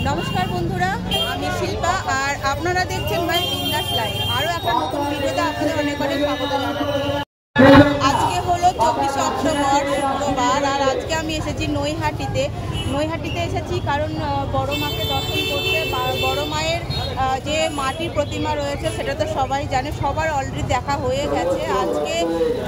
নমস্কার বন্ধুরা, আমি শিল্পা আর আপনারা দেখছেন মাই বিন্দাস লাইভ। আরও একটা নতুন ভিডিওতে আপনাদের অনেক অনেক স্বাগত জানাচ্ছি। আজকে হলো 24 অক্টোবর শুক্রবার, আর আজকে আমি এসেছি নৈহাটিতে এসেছি কারণ বড় মাকে দর্শন করতে। বড় মায়ের যে মাটির প্রতিমা রয়েছে সেটা তো সবাই জানে, সবার অলরেডি দেখা হয়ে গেছে। আজকে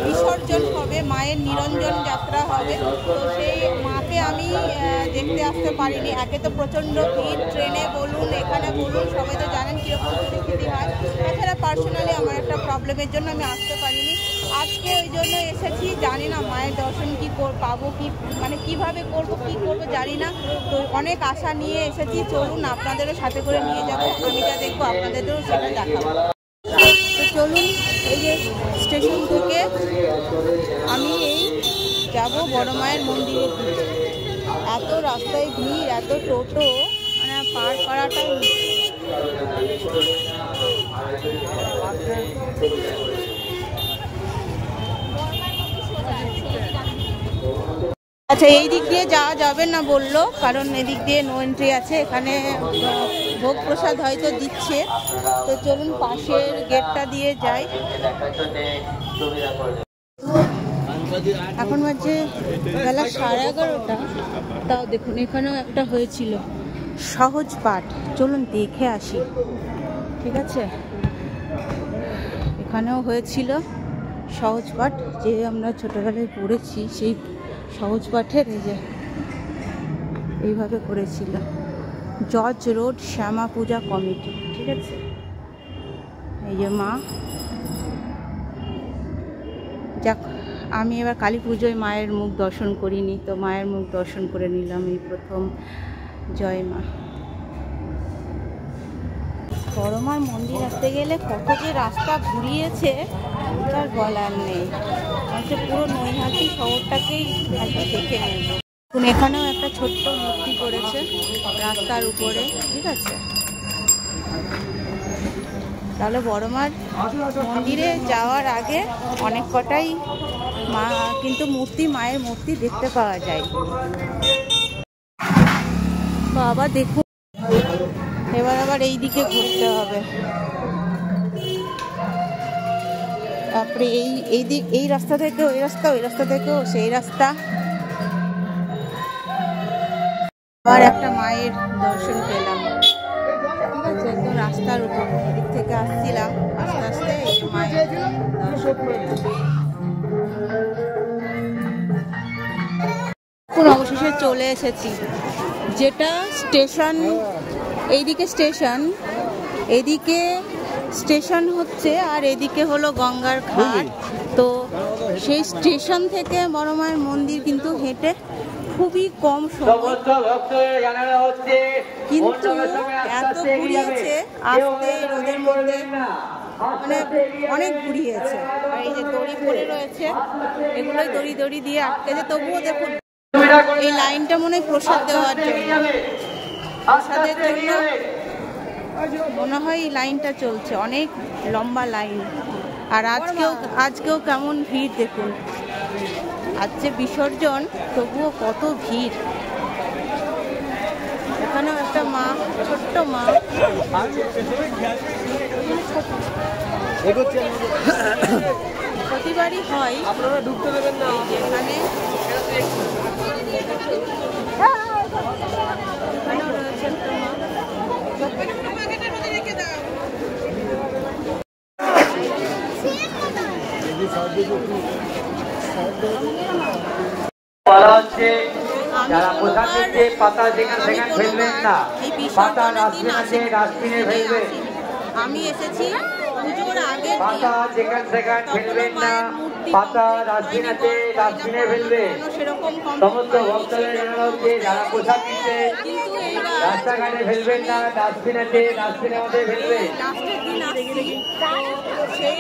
বিসর্জন হবে, মায়ের নিরঞ্জন যাত্রা হবে, তো সেই মাকে আমি দেখতে আসতে পারিনি। একে তো প্রচণ্ড ভিড়, ট্রেনে বলুন এখানে বলুন, সবাই তো জানেন কীরকম পরিস্থিতি হয়। তাছাড়া পার্সোনালি আমার একটা প্রবলেমের জন্য আমি আসতে পারিনি। আজকে ওই জন্য এসেছি, জানি না মায়ের দর্শন কি পাবো, কি মানে কিভাবে করব, কি করব জানি না। তো অনেক আশা নিয়ে এসেছি, চলুন আপনাদেরও সাথে করে নিয়ে যাব। আমি যা দেখবো আপনাদেরও সেটা দেখাবো। তো চলুন, এই যে স্টেশন থেকে আমি এই যাব বড় মায়ের মন্দিরের দিকে। এত রাস্তায় ভিড়, এত টোটো, মানে পার করাটাই আচ্ছা। এই দিক দিয়ে যাওয়া যাবে না বললো, কারণ এদিক দিয়ে নো এন্ট্রি আছে। এখানে ভোগ প্রসাদ হয়তো দিচ্ছে, তো চলুন পাশের গেটটা দিয়ে যাই। এখন বাজে বেলা 11:30। তাও দেখুন এখানেও একটা হয়েছিল সহজ পাঠ, চলুন দেখে আসি। ঠিক আছে, এখানেও হয়েছিল সহজ পাঠ, যে আমরা ছোটবেলায় পড়েছি সেই সহজ পাঠের। এই যে এইভাবে করেছিল জর্জ রোড শ্যামা পূজা কমিটি। ঠিক আছে, এই যে মা। যাক, আমি এবার কালী পুজোয় মায়ের মুখ দর্শন করিনি, তো মায়ের মুখ দর্শন করে নিলাম এই প্রথম। জয় মা। বড় মার মন্দির আসতে গেলে কত যে রাস্তা ঘুরিয়েছে তার বলার নেই। হচ্ছে পুরো নৈহাটি শহরটাকেই দেখে নেব। এখানেও একটা ছোট্ট মূর্তি করেছে রাস্তার উপরে। ঠিক আছে, তাহলে বড় মার মন্দিরে যাওয়ার আগে অনেক কটাই মা কিন্তু মায়ের মূর্তি দেখতে পাওয়া যায়। বাবা দেখুন, এবার আবার এই দিকে ঘুরতে হবে। তারপরে এই রাস্তা থেকে ওই রাস্তা, ওই রাস্তা থেকেও সেই রাস্তা। আবার একটা মায়ের দর্শন পেলাম। ঠিক আছে, তো রাস্তার উপর এদিক থেকে আসছিলাম, আস্তে আস্তে এই মায়ের দর্শন পেলাম। এখন অবশেষে চলে এসেছি, যেটা স্টেশন। এইদিকে স্টেশন হচ্ছে, আর এদিকে হলো গঙ্গার ঘাট। তো সেই স্টেশন থেকে বড় মায়ের মন্দির কিন্তু হেঁটে খুবই কম সময়, কিন্তু এত ঘুরিয়েছে আসতে রোদের মধ্যে, মানে অনেক ঘুরিয়েছে। আর এই যে দড়ি পড়ে রয়েছে, এগুলোই দড়ি দিয়ে আটকেছে। তবুও দেখুন এই লাইনটা মনে হয় প্রসাদ দেওয়ার জন্য, প্রসাদের জন্য মনে হয় এই লাইনটা চলছে, অনেক লম্বা লাইন। আর আজকেও কেমন ভিড় দেখুন। আজকে বিসর্জন, তবুও কত ভিড়। এখানেও একটা মা, ছোট্ট মা। প্রতিবারই হয়, আপনারা ঢুকতে দেবেন না এখানে। এখানেও রয়েছে একটা মা। যারা পোশাক দিচ্ছে পাতা যেখানে সেখানে ফেলবেন না, পাতা ডাস্টবিনে ফেলবেন। আমি এসেছি পুজোর আগে, পাতা যেখানে সেখানে ফেলবেন না, পাতা ডাস্টবিনে ফেলবেন। সমস্ত ভক্তদের জানানো হচ্ছে যারা পোশাক দিচ্ছে রাস্তাঘাটে ফেলবেন না, ডাস্টবিনের মধ্যে ফেলবেন।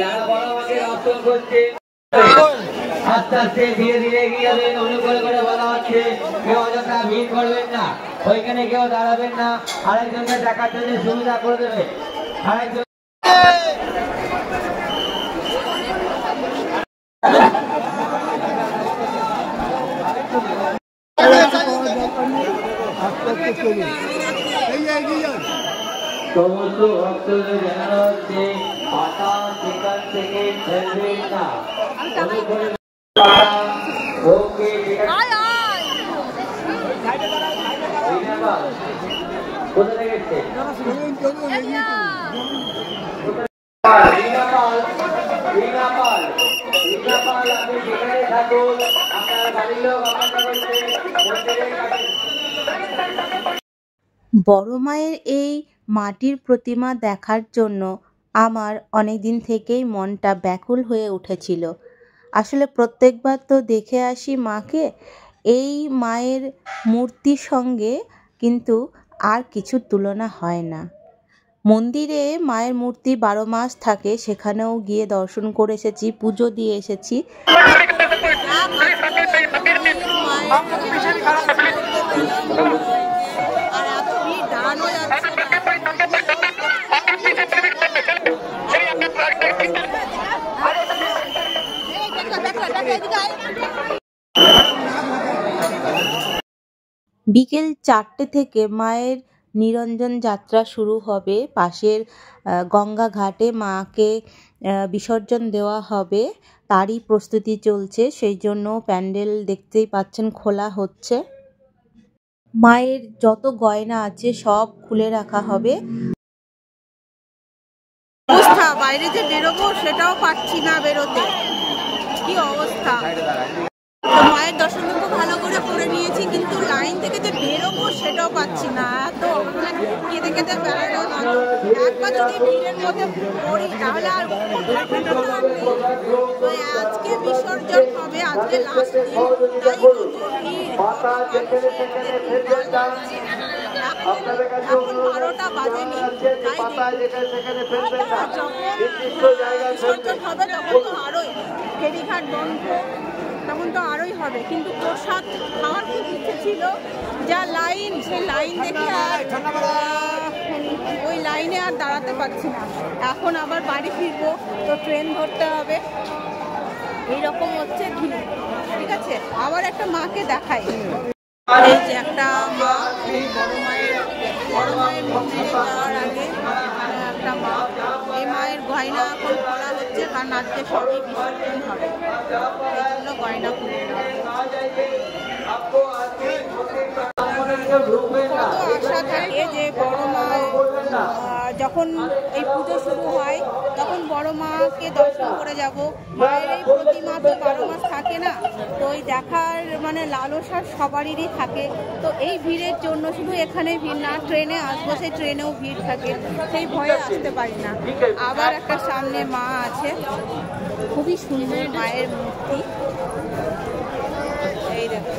যারা বড় মাকে দর্শন করছে আস্তে আস্তে ধীরে ধীরে এগিয়ে যাবেন। অনুগ্রহ করে বলা হচ্ছে কেউ অযথা ভিড় করবেন না, ওইখানে কেউ দাঁড়াবেন না, আরেকজনকে দেখার জন্য সুবিধা করে দেবে। আরেকজন আস্তে আস্তে চলুন। সমস্ত ভক্তদের জানানো হচ্ছে পাতা সেখান থেকে ফেলবেন না। কোথায় গেছে বড় মায়ের এই মাটির প্রতিমা দেখার জন্য আমার অনেক দিন থেকেই মনটা ব্যাকুল হয়ে উঠেছিল। আসলে প্রত্যেকবার তো দেখে আসি মাকে, এই মায়ের মূর্তির সঙ্গে কিন্তু আর কিছুর তুলনা হয় না। মন্দিরে মায়ের মূর্তি 12 মাস থাকে, সেখানেও গিয়ে দর্শন করে এসেছি, পুজো দিয়ে এসেছি। বিকেল 4টে থেকে মায়ের নিরঞ্জন যাত্রা শুরু হবে। পাশের গঙ্গা ঘাটে মাকে বিসর্জন দেওয়া হবে, তারই প্রস্তুতি চলছে। সেই জন্য প্যান্ডেল দেখতেই পাচ্ছেন খোলা হচ্ছে। মায়ের যত গয়না আছে সব খুলে রাখা হবে। অবস্থা বাইরে যে বেরোবো সেটাও পাচ্ছি না বেরোতে, কি অবস্থা। তো মায়ের দর্শন তো ভালো করে নিয়েছি, কিন্তু লাইন থেকে যে বেরোবো সেটাও পাচ্ছি না। তো কেঁদে কেঁদে বেড়ানো না, একবার যদি ভিড়ের মধ্যে পড়ি তাহলে আর আজকে বিসর্জন হবে, আজকে লাস্ট দিন, তাই কত ভিড়, এখন 12টা বাজেনি, তাই যখন বিসর্জন হবে তখন তো আরোই ফেরিঘাট বন্ধ, তখন তো আরোই হবে। কিন্তু প্রসাদ খাওয়ার খুব ইচ্ছে ছিল, যা লাইন, সেই লাইন দেখে আর ওই লাইনে আর দাঁড়াতে পারছি না। এখন আবার বাড়ি ফিরবো, তো ট্রেন ধরতে হবে, এইরকম হচ্ছে ভিড়। ঠিক আছে, আবার একটা মাকে দেখাই। এই যে একটা মা, এই বড় মায়ের মন্দিরে যাওয়ার আগে একটা মা, এই মায়ের গয়না এখন খোলা হচ্ছে, কারণ আজকে সবই বিসর্জন হবে, এই জন্য গয়না খুলে আশা থাকে যে বড় মা যখন এই পুজো শুরু হয় তখন বড় মাকে দর্শন করে যাব। মায়ের এই প্রতিমা তো 12 মাস থাকে না, তো ওই দেখার মানে লালসা সবারই থাকে। তো এই ভিড়ের জন্য শুধু এখানে ভিড় না, ট্রেনে আসবো, সেই ট্রেনেও ভিড় থাকে, সেই ভয়ে আসতে পারি না। আবার একটা সামনে মা আছে, খুবই সুন্দর মায়ের মূর্তি, এই দেখো।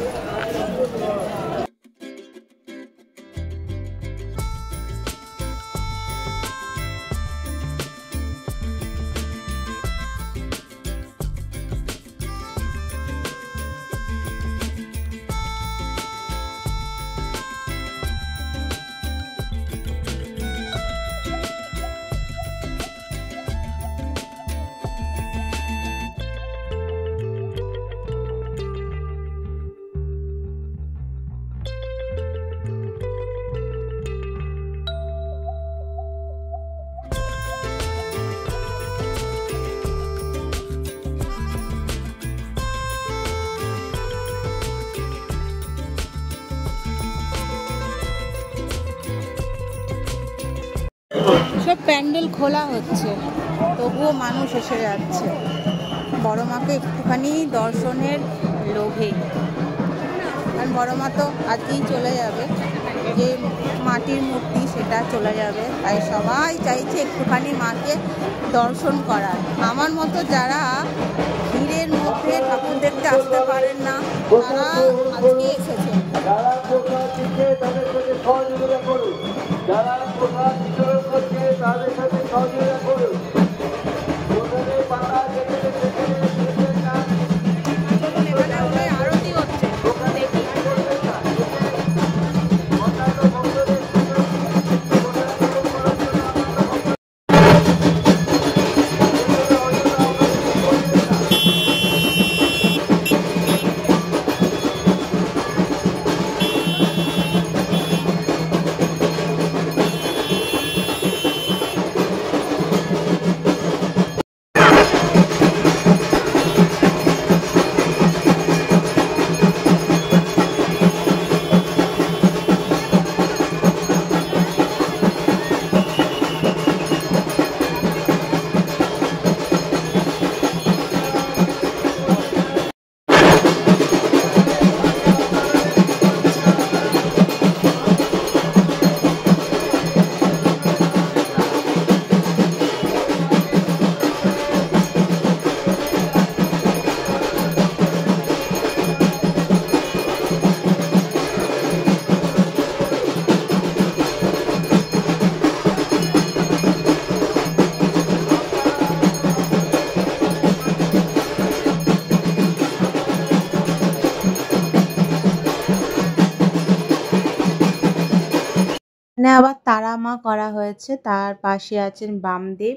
সব প্যান্ডেল খোলা হচ্ছে, তবুও মানুষ এসে যাচ্ছে বড় মাকে একটুখানি দর্শনের লোভে। কারণ বড় মা তো আজকেই চলে যাবে, যে মাটির মূর্তি সেটা চলে যাবে, তাই সবাই চাইছে একটুখানি মাকে দর্শন করার। আমার মতো যারা ভিড়ের মধ্যে ঠাকুর দেখতে আসতে পারেন না, তারা আজকে এসেছে। যারা প্রসাদ বিতরণ করছে তাদের সাথে সহযোগিতা করুন। আরতি হচ্ছে, এখানে আবার তারা মা করা হয়েছে, তার পাশে আছেন বামদেব।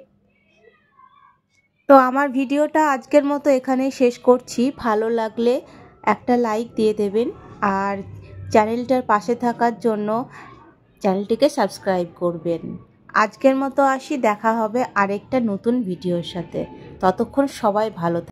তো আমার ভিডিওটা আজকের মতো এখানেই শেষ করছি। ভালো লাগলে একটা লাইক দিয়ে দেবেন, আর চ্যানেলটার পাশে থাকার জন্য চ্যানেলটিকে সাবস্ক্রাইব করবেন। আজকের মতো আসি, দেখা হবে আরেকটা নতুন ভিডিওর সাথে। ততক্ষণ সবাই ভালো থাকবেন।